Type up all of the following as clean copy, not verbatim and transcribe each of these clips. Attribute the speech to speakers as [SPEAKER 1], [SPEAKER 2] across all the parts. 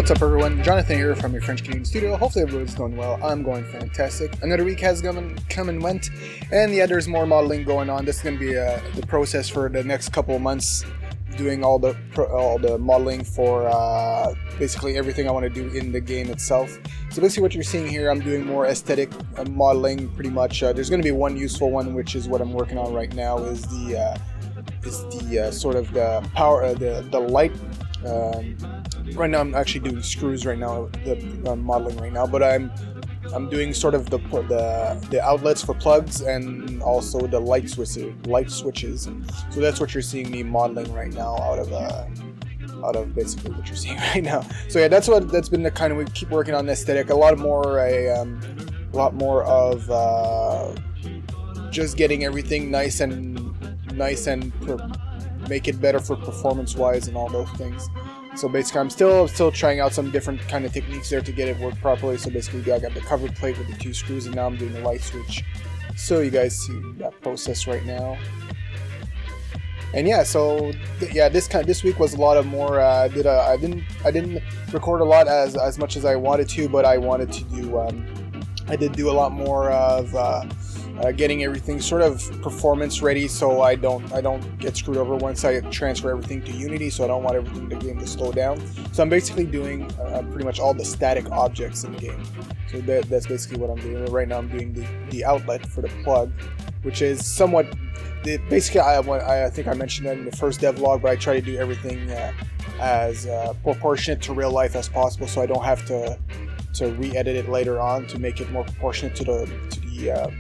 [SPEAKER 1] What's up everyone, Jonathan here from your French Canadian studio. Hopefully everyone's going well. I'm going fantastic. Another week has come and went, and yeah, there's more modeling going on. This is going to be the process for the next couple of months, doing all the modeling for basically everything I want to do in the game itself. So basically what you're seeing here, I'm doing more aesthetic modeling pretty much. There's going to be one useful one, which is what I'm working on right now, is the sort of the power, the light. Right now I'm actually doing screws right now, the modeling right now, but I'm doing sort of the outlets for plugs and also the light switches. So that's what you're seeing me modeling right now out of basically what you're seeing right now. So yeah, that's been the kind of, we keep working on the aesthetic, a lot more of just getting everything nice and make it better for performance wise and all those things. So basically I'm still trying out some different kind of techniques there to get it work properly. So basically I got the cover plate with the two screws, and now I'm doing the light switch. So you guys see that process right now. And yeah, so yeah, this week was a lot of more. I didn't record a lot as much as I wanted to, but I wanted to do. I did do a lot more of getting everything sort of performance ready, so I don't get screwed over once I transfer everything to Unity. So I don't want everything in the game to slow down. So I'm basically doing pretty much all the static objects in the game. So that's basically what I'm doing right now. I'm doing the outlet for the plug, which is somewhat. Basically, I think I mentioned that in the first devlog, but I try to do everything as proportionate to real life as possible, so I don't have to re-edit it later on to make it more proportionate to the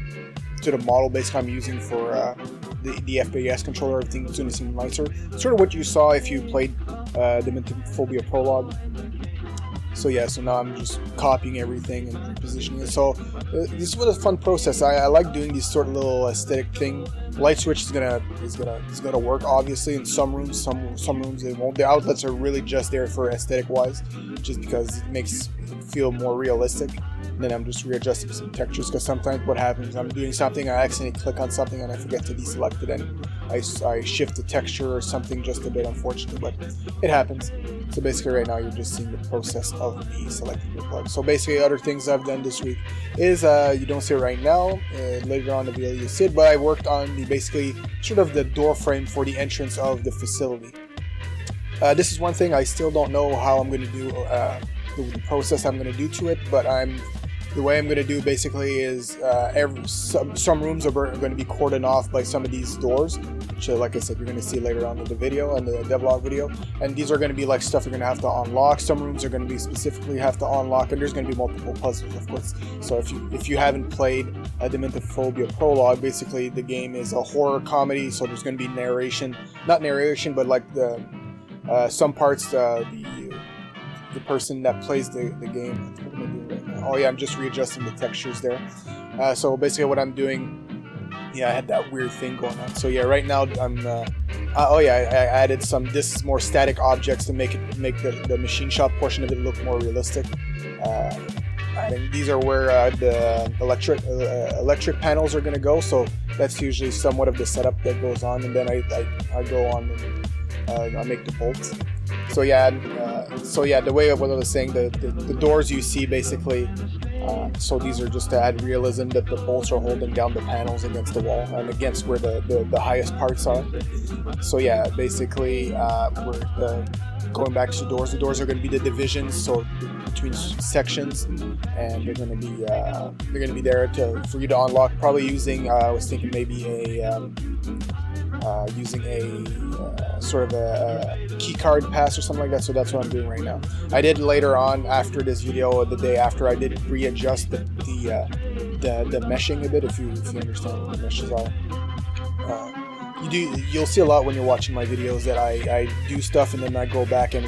[SPEAKER 1] model. Basically, I'm using for the FPS controller. Everything's going to seem nicer. Sort of what you saw if you played Dementophobia Prologue. So yeah, so now I'm just copying everything and repositioning it. So this was a fun process. I like doing these sort of little aesthetic thing. Light switch is gonna work obviously in some rooms. Some rooms they won't. The outlets are really just there for aesthetic wise, just because it makes it feel more realistic. And then I'm just readjusting some textures, because sometimes what happens, I'm doing something, I accidentally click on something and I forget to deselect it, and I shift the texture or something, just a bit unfortunate, but it happens. So basically right now you're just seeing the process of me selecting the plug. So basically other things I've done this week is, you don't see it right now, later on in the video you'll see it, but I worked on basically sort of the door frame for the entrance of the facility. This is one thing I still don't know how I'm going to do, the process I'm going to do to it, but the way I'm going to do basically is some rooms are going to be cordoned off by some of these doors, which like I said, you're going to see later on in the video, and the devlog video. And these are going to be like stuff you're going to have to unlock. Some rooms are going to be specifically have to unlock, and there's going to be multiple puzzles, of course. So if you haven't played Dementophobia Prologue, basically the game is a horror comedy. So there's going to be narration, not narration, but like the some parts the person that plays the game. What am I doing right now? Oh yeah, I'm just readjusting the textures there. So basically what I'm doing, yeah, I had that weird thing going on. So yeah, right now I'm oh yeah, I added some, this is more static objects to make the machine shop portion of it look more realistic. I think these are where the electric panels are going to go, so that's usually somewhat of the setup that goes on, and then I go on and I make the bolts. So yeah, the way of what I was saying, the doors you see basically, so these are just to add realism that the bolts are holding down the panels against the wall and against where the highest parts are. So yeah, basically we're going back to the doors. The doors are going to be the divisions, so between sections, and they're going to be there for you to unlock. Probably using, I was thinking maybe using a sort of a key card pass or something like that. So that's what I'm doing right now. I did later on after this video, the day after, I did readjust the meshing a bit. If you understand what the meshes are. You'll see a lot when you're watching my videos that I do stuff and then I go back and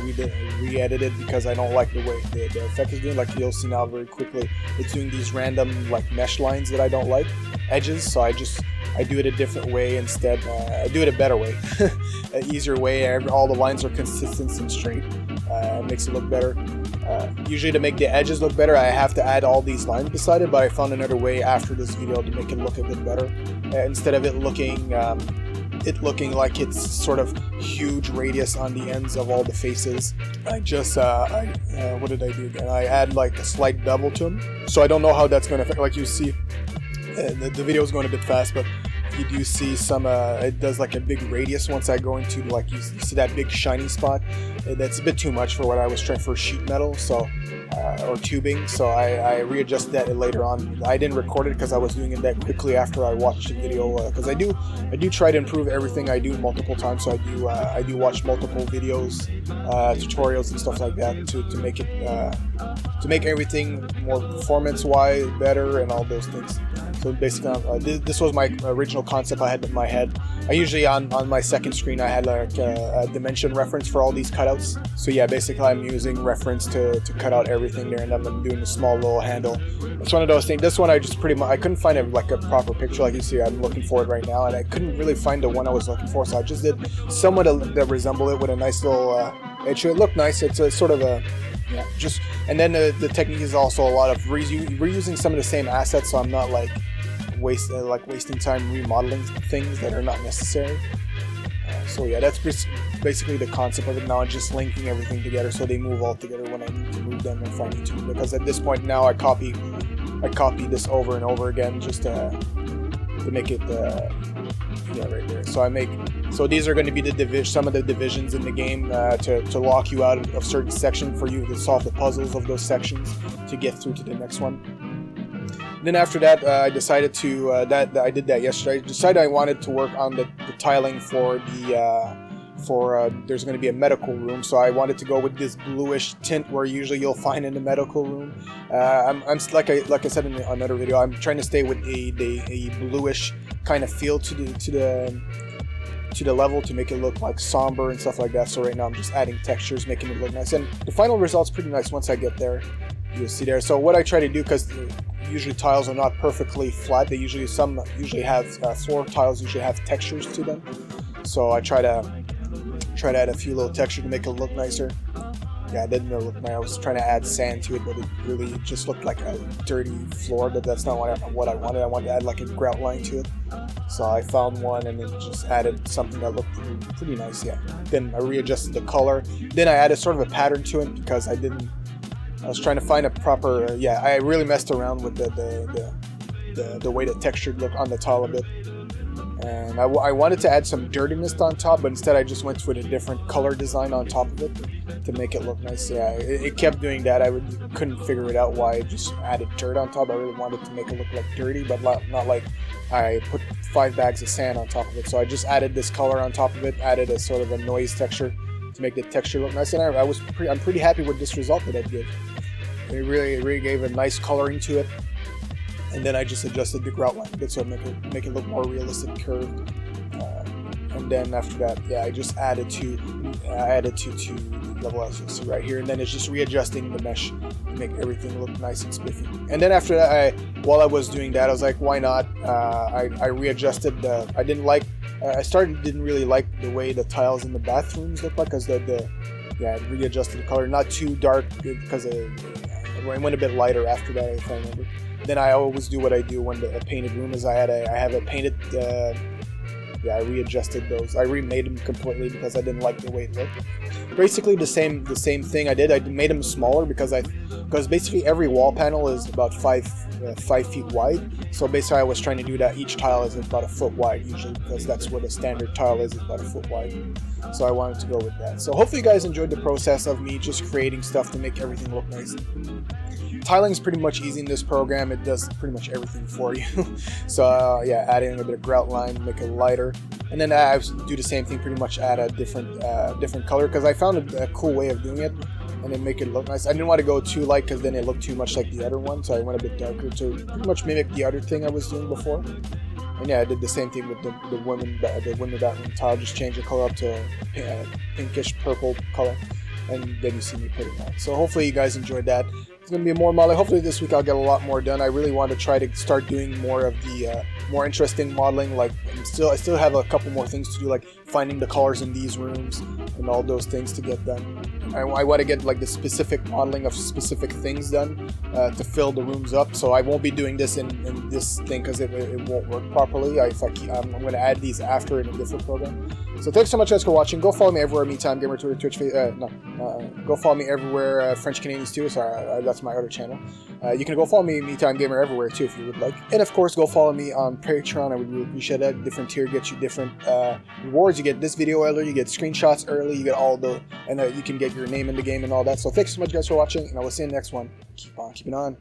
[SPEAKER 1] re-edit it because I don't like the way the effect is doing. Like you'll see now very quickly, it's doing these random like mesh lines that I don't like, edges. So I do it a different way instead. I do it a better way, an easier way. All the lines are consistent and straight. It makes it look better. Usually to make the edges look better, I have to add all these lines beside it, but I found another way after this video to make it look a bit better. Instead of it looking it looking like it's sort of huge radius on the ends of all the faces. I just what did I do again? I add like a slight bevel to them, so I don't know how that's going to affect. Like you see, the video is going a bit fast, but you do see some it does like a big radius once I go into, like, you see that big shiny spot. That's a bit too much for what I was trying for sheet metal, so or tubing, so I readjusted that later on. I didn't record it because I was doing it that quickly after I watched the video, because I do try to improve everything I do multiple times, so I do watch multiple videos, tutorials and stuff like that to make it to make everything more performance wise better and all those things. So basically, this was my original concept I had in my head. I usually on my second screen I had like a dimension reference for all these cutouts. So yeah, basically I'm using reference to cut out everything there, and I'm doing a small little handle. It's one of those things. This one I just pretty much, I couldn't find like a proper picture. Like you see, I'm looking for it right now, and I couldn't really find the one I was looking for. So I just did somewhat that resemble it with a nice little edge. It looked nice. It's a sort of a just. And then the technique is also a lot of reusing some of the same assets. So I'm not like wasting time remodeling things that are not necessary. So yeah, that's basically the concept of it now. Just linking everything together so they move all together when I need to move them if I need to. Because at this point now I copy this over and over again just to make it right there. So these are going to be some of the divisions in the game to lock you out of certain sections for you to solve the puzzles of those sections to get through to the next one. Then after that, I decided to I did that yesterday. I decided I wanted to work on the tiling for there's going to be a medical room, so I wanted to go with this bluish tint where usually you'll find in the medical room. I'm like I said in another video, I'm trying to stay with a bluish kind of feel to the level to make it look like somber and stuff like that. So right now I'm just adding textures, making it look nice, and the final result's pretty nice once I get there. You'll see there. So what I try to do, because usually tiles are not perfectly flat, they usually have floor tiles usually have textures to them. So I try to add a few little texture to make it look nicer. Yeah, it didn't really look nice. I was trying to add sand to it, but it really just looked like a dirty floor. But that's not what I wanted. I wanted to add like a grout line to it. So I found one and then just added something that looked pretty nice. Yeah. Then I readjusted the color. Then I added sort of a pattern to it because I was trying to find a proper. I really messed around with the way the texture looked on the tile a bit. And I wanted to add some dirtiness on top, but instead I just went with a different color design on top of it to make it look nice. Yeah, it kept doing that. I couldn't figure it out why I just added dirt on top. I really wanted to make it look like dirty, but not like I put 5 bags of sand on top of it. So I just added this color on top of it, added a sort of a noise texture to make the texture look nice. And I'm pretty happy with this result that I did. It really gave a nice coloring to it. And then I just adjusted the grout line a bit so it make it look more realistic curved. And then after that, I just added two level assets right here, and then it's just readjusting the mesh to make everything look nice and spiffy. And then after that, while I was doing that, I was like, why not? I readjusted I didn't really like the way the tiles in the bathrooms look like, because I readjusted the color, not too dark because it went a bit lighter after that, if I remember. Then I always do what I do when the painted room is. I have a painted. I readjusted those. I remade them completely because I didn't like the way it looked. Basically the same thing I did. I made them smaller because basically every wall panel is about 5 feet wide. So basically I was trying to do that. Each tile is about a foot wide usually, because that's what a standard tile is about a foot wide. So I wanted to go with that. So hopefully you guys enjoyed the process of me just creating stuff to make everything look nice. Tiling is pretty much easy in this program. It does pretty much everything for you. So adding a bit of grout line, make it lighter, and then I do the same thing. Pretty much add a different color, because I found a cool way of doing it, and then make it look nice. I didn't want to go too light because then it looked too much like the other one, so I went a bit darker to pretty much mimic the other thing I was doing before. And I did the same thing with the women bathroom tile. Just change the color up to pinkish purple color, and then you see me put it on. So hopefully you guys enjoyed that. It's going to be more modeling. Hopefully this week I'll get a lot more done. I really want to try to start doing more of the more interesting modeling. Like I still have a couple more things to do, like finding the colors in these rooms and all those things to get done. I want to get like the specific modeling of specific things done to fill the rooms up. So I won't be doing this in this thing because it won't work properly. I'm going to add these after in a different program. So thanks so much guys for watching. Go follow me everywhere, Meantime Gamer, Twitter, Twitch, go follow me everywhere, French Canadians too. Sorry, that's my other channel. You can go follow me, Meantime Gamer, everywhere too if you would like. And of course, go follow me on Patreon. I would really appreciate that. Different tier gets you different rewards. You get this video early, you get screenshots early, you get all the, and you can get your name in the game and all that. So thanks so much guys for watching, and I will see you in the next one. Keep on keeping on.